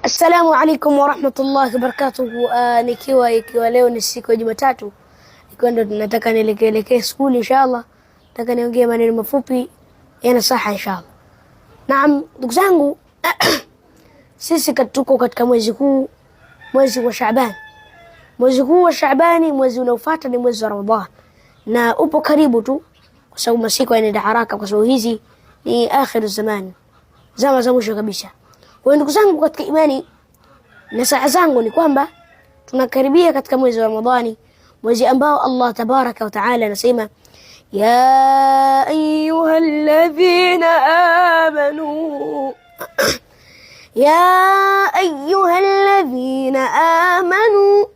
Assalamu alaikum warahmatullahi wabarakatuh. Ikiwa leo ni siku ya Jumatatu, ikiwa ndo tunataka nielekee skuli inshallah, nataka niongee maneno mafupi ya nasaha inshallah. Naam, ndugu zangu, sisi tuko katika mwezi huu, mwezi wa Shaaban. Mwezi huu wa Shaabani, mwezi unaofuata ni mwezi wa Ramadhan, na upo karibu tu, kwa sababu masiku yanaenda haraka, kwa sababu hizi ni akhiru zamani, zama za mwisho kabisa. Kwa ndugu zangu katika imani, nasaha zangu ni kwamba tunakaribia katika mwezi wa Ramadhani, mwezi ambao Allah tabaraka wa taala anasema ya ayyuhalladhina amanu ya ayyuhalladhina amanu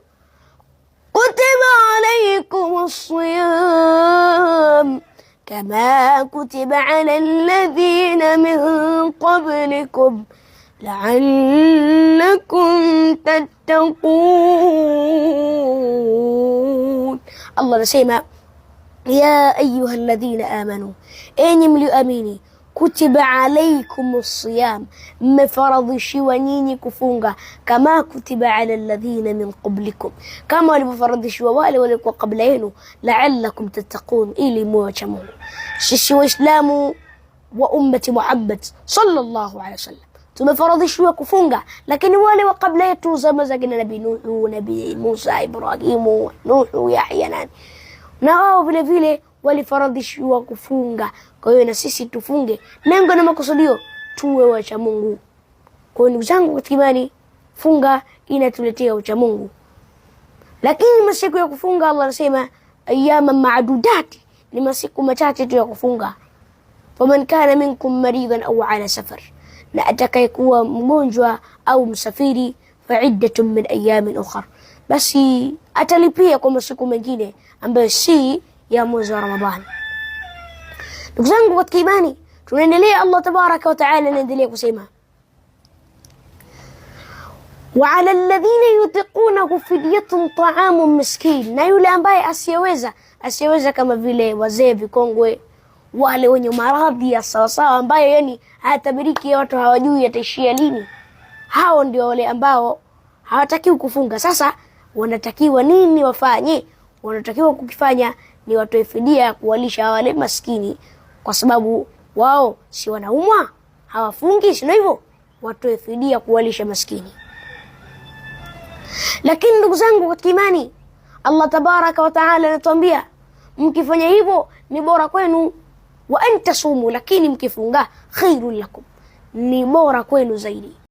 kutiba alaykumus siyam kama kutiba ala alladhina min qablikum la'allakum tattaqun. Allah anasema ya ayuha alladhina amanu, enyi mlioamini, kutiba alaykumus siyam, mmefaradhishiwa nyinyi kufunga, kama kutiba ala alladhina min qablikum, kama walivyofaradhishiwa wale walikuwa kabla yenu, la'allakum tattaqun, ili muwe wacha Mungu. Sisi Waislamu wa ummati Muhammad sallallahu alaihi wasallam tumefaradhishiwa kufunga, lakini wale wa kabla yetu, zama za kina Nabii Nuhu, Nabii Musa, Ibrahimu, Nuhu, Yahya, na wao vile vile walifaradhishiwa kufunga. Kwa hiyo na sisi tufunge, lengo na makusudio tuwe wacha Mungu. Kwa hiyo ndugu zangu katika imani, funga inatuletea ucha Mungu. Lakini masiku ya kufunga, Allah anasema ayyama ma'dudati, ni masiku machache tu ya kufunga. Faman kana minkum maridan au ala safar, na atakayekuwa mgonjwa au msafiri, fa'iddatun min ayamin ukhra, basi atalipia kwa masiku mengine ambayo si ya mwezi wa Ramadhani. Ndugu zangu katika imani, tunaendelea, Allah tabaraka wa taala anaendelea kusema wa ala alladhina yutiqunahu fidyatun ta'amun miskin, na yule ambaye asiyeweza kama vile wazee vikongwe, wale wenye maradhi ya sawasawa ambayo yani hayatabiriki, watu hawajui yataishia lini, hao ndio wale ambao hawatakiwi kufunga. Sasa wanatakiwa nini wafanye? Wanatakiwa kukifanya ni watoe fidia kuwalisha wale maskini, kwa sababu wao si wanaumwa, hawafungi, sio hivyo? Watoe fidia kuwalisha maskini. Lakini ndugu zangu katika imani, Allah tabaraka wa taala anatuambia mkifanya hivyo ni bora kwenu, wa antasumu, lakini mkifunga khairul lakum, ni bora kwenu zaidi.